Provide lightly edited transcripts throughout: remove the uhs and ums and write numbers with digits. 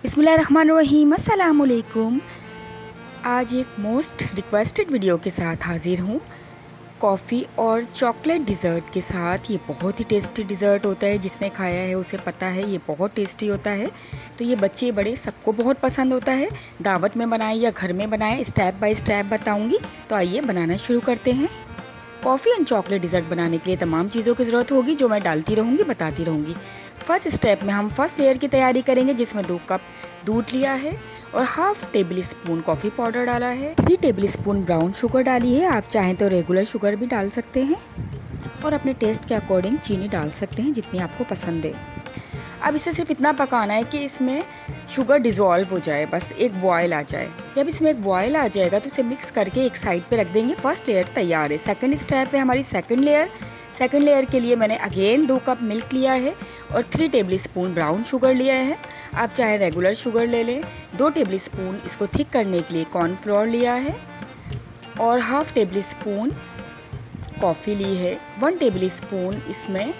बिस्मिल्लाहिर्रहमानिर्रहीम, अस्सलाम वालेकुम। आज एक मोस्ट रिक्वेस्टेड वीडियो के साथ हाज़िर हूँ, कॉफ़ी और चॉकलेट डिज़र्ट के साथ। ये बहुत ही टेस्टी डिज़र्ट होता है, जिसने खाया है उसे पता है ये बहुत टेस्टी होता है। तो ये बच्चे बड़े सबको बहुत पसंद होता है। दावत में बनाएं या घर में बनाएं, स्टेप बाय स्टेप बताऊँगी। तो आइए बनाना शुरू करते हैं। कॉफ़ी एंड चॉकलेट डिज़र्ट बनाने के लिए तमाम चीज़ों की ज़रूरत होगी, जो मैं डालती रहूँगी, बताती रहूँगी। फर्स्ट स्टेप में हम फर्स्ट लेयर की तैयारी करेंगे, जिसमें 2 कप दूध लिया है और half table spoon coffee powder डाला है। 3 टेबल स्पून ब्राउन शुगर डाली है। आप चाहें तो रेगुलर शुगर भी डाल सकते हैं और अपने टेस्ट के अकॉर्डिंग चीनी डाल सकते हैं, जितनी आपको पसंद है। अब इसे सिर्फ इतना पकाना है कि इसमें शुगर डिज़ोल्व हो जाए, बस एक बॉयल आ जाए। जब इसमें एक बॉयल आ जाएगा तो इसे मिक्स करके एक साइड पे रख देंगे। फर्स्ट लेयर तैयार है। सेकंड स्टेप है हमारी सेकंड लेयर। सेकंड लेयर के लिए मैंने अगेन 2 कप मिल्क लिया है और 3 टेबल स्पून ब्राउन शुगर लिया है। आप चाहे रेगुलर शुगर ले लें। 2 टेबल स्पून इसको थिक करने के लिए कॉर्नफ्लोर लिया है और हाफ टेबल स्पून कॉफ़ी ली है। 1 टेबल स्पून इसमें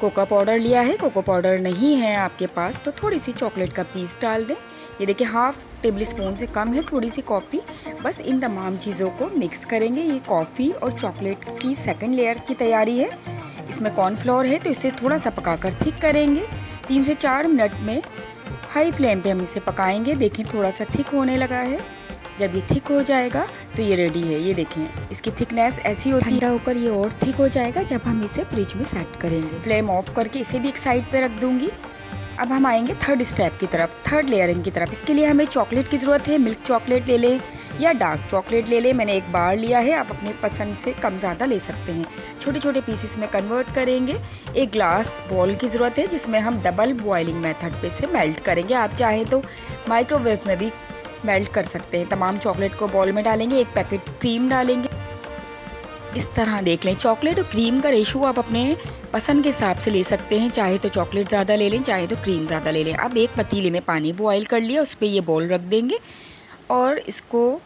कोको पाउडर लिया है। कोको पाउडर नहीं है आपके पास तो थोड़ी सी चॉकलेट का पीस डाल दें। ये देखिए हाफ टेबल स्पून से कम है थोड़ी सी कॉफ़ी। बस इन तमाम चीज़ों को मिक्स करेंगे। ये कॉफ़ी और चॉकलेट की सेकंड लेयर की तैयारी है। इसमें कॉर्नफ्लोर है तो इसे थोड़ा सा पकाकर थिक करेंगे। 3 से 4 मिनट में हाई फ्लेम पे हम इसे पकाएंगे। देखें थोड़ा सा थिक होने लगा है। जब ये थिक हो जाएगा तो ये रेडी है। ये देखें इसकी थिकनेस ऐसी होती है। ठंडा होकर ये और थिक हो जाएगा जब हम इसे फ्रिज में सेट करेंगे। फ्लेम ऑफ करके इसे भी एक साइड पे रख दूंगी। अब हम आएंगे थर्ड स्टेप की तरफ, थर्ड लेयरिंग की तरफ। इसके लिए हमें चॉकलेट की ज़रूरत है। मिल्क चॉकलेट ले लें या डार्क चॉकलेट ले लें। मैंने एक बार लिया है, आप अपने पसंद से कम ज़्यादा ले सकते हैं। छोटे छोटे पीसेस में कन्वर्ट करेंगे। एक ग्लास बॉल की ज़रूरत है, जिसमें हम डबल बॉइलिंग मेथड पे से मेल्ट करेंगे। आप चाहें तो माइक्रोवेव में भी मेल्ट कर सकते हैं। तमाम चॉकलेट को बॉल में डालेंगे। एक पैकेट क्रीम डालेंगे। इस तरह देख लें, चॉकलेट और क्रीम का रेशो आप अपने पसंद के हिसाब से ले सकते हैं। चाहे तो चॉकलेट ज़्यादा ले लें, चाहे तो क्रीम ज़्यादा ले लें। अब एक पतीले में पानी बॉयल कर लिया, उस पर ये बॉल रख देंगे और इसको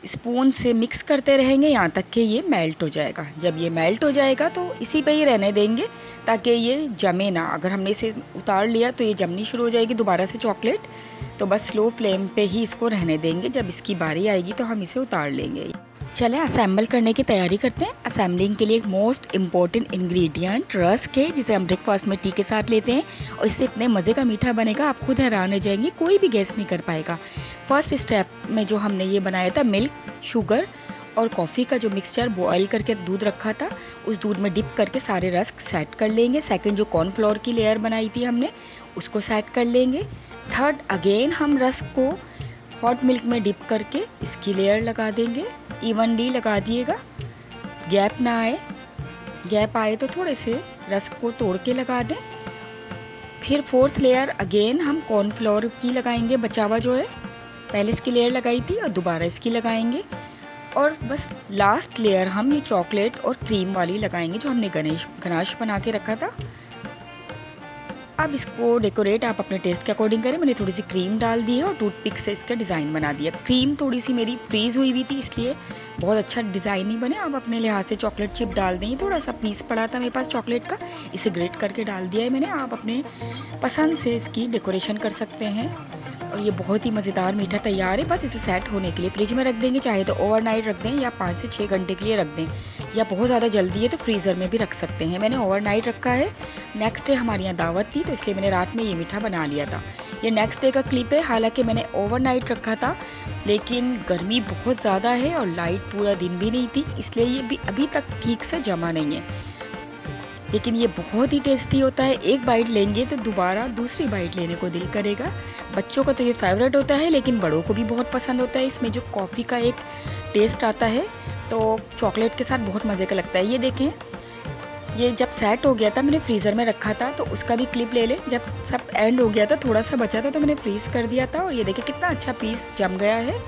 स्पून से मिक्स करते रहेंगे यहाँ तक कि ये मेल्ट हो जाएगा। जब ये मेल्ट हो जाएगा तो इसी पे ही रहने देंगे ताकि ये जमे ना। अगर हमने इसे उतार लिया तो ये जमनी शुरू हो जाएगी दोबारा से चॉकलेट। तो बस स्लो फ्लेम पे ही इसको रहने देंगे। जब इसकी बारी आएगी तो हम इसे उतार लेंगे। चलें असेंबल करने की तैयारी करते हैं। असेंबलिंग के लिए एक मोस्ट इम्पॉर्टेंट इंग्रेडिएंट रस्क है, जिसे हम ब्रेकफास्ट में टी के साथ लेते हैं और इससे इतने मज़े का मीठा बनेगा आप खुद हैरान हो जाएंगे, कोई भी गेस नहीं कर पाएगा। फर्स्ट स्टेप में जो हमने ये बनाया था, मिल्क, शुगर और कॉफ़ी का जो मिक्सचर बॉयल करके दूध रखा था, उस दूध में डिप करके सारे रस्क सेट कर लेंगे। सेकंड जो कॉर्नफ्लोर की लेयर बनाई थी हमने, उसको सेट कर लेंगे। थर्ड अगेन हम रस्क को हॉट मिल्क में डिप करके इसकी लेयर लगा देंगे। इवनली लगा दिएगा, गैप ना आए। गैप आए तो थोड़े से रस्क को तोड़ के लगा दें। फिर फोर्थ लेयर अगेन हम कॉर्नफ्लोर की लगाएंगे, बचा हुआ जो है। पहले इसकी लेयर लगाई थी और दोबारा इसकी लगाएंगे। और बस लास्ट लेयर हम ये चॉकलेट और क्रीम वाली लगाएंगे, जो हमने गनाश बना के रखा था। अब इसको डेकोरेट आप अपने टेस्ट के अकॉर्डिंग करें। मैंने थोड़ी सी क्रीम डाल दी है और टूथपिक से इसका डिज़ाइन बना दिया। क्रीम थोड़ी सी मेरी फ्रीज़ हुई थी, इसलिए बहुत अच्छा डिज़ाइन नहीं बने। आप अपने लिहाज से चॉकलेट चिप डाल दें। थोड़ा सा पीस पड़ा था मेरे पास चॉकलेट का, इसे ग्रेट करके डाल दिया है मैंने। आप अपने पसंद से इसकी डेकोरेशन कर सकते हैं और ये बहुत ही मज़ेदार मीठा तैयार है। बस इसे सेट होने के लिए फ्रिज में रख देंगे। चाहे तो ओवरनाइट रख दें या 5 से 6 घंटे के लिए रख दें, या बहुत ज़्यादा जल्दी है तो फ्रीज़र में भी रख सकते हैं। मैंने ओवरनाइट रखा है। नेक्स्ट डे हमारे यहाँ दावत थी तो इसलिए मैंने रात में ये मीठा बना लिया था। ये नेक्स्ट डे का क्लिप है। हालांकि मैंने ओवरनाइट रखा था, लेकिन गर्मी बहुत ज़्यादा है और लाइट पूरा दिन भी नहीं थी, इसलिए ये भी अभी तक ठीक से जमा नहीं है। लेकिन ये बहुत ही टेस्टी होता है। एक बाइट लेंगे तो दोबारा दूसरी बाइट लेने को दिल करेगा। बच्चों का तो ये फेवरेट होता है, लेकिन बड़ों को भी बहुत पसंद होता है। इसमें जो कॉफ़ी का एक टेस्ट आता है तो चॉकलेट के साथ बहुत मज़े का लगता है। ये देखें, ये जब सेट हो गया था, मैंने फ्रीज़र में रखा था, तो उसका भी क्लिप ले लें। जब सब एंड हो गया था, थोड़ा सा बचा था तो मैंने फ्रीज़ कर दिया था और ये देखिए कितना अच्छा पीस जम गया है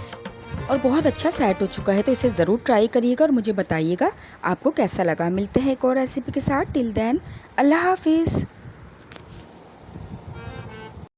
और बहुत अच्छा सेट हो चुका है। तो इसे ज़रूर ट्राई करिएगा और मुझे बताइएगा आपको कैसा लगा। मिलते हैं एक और रेसिपी के साथ। टिल देन अल्लाह हाफिज़।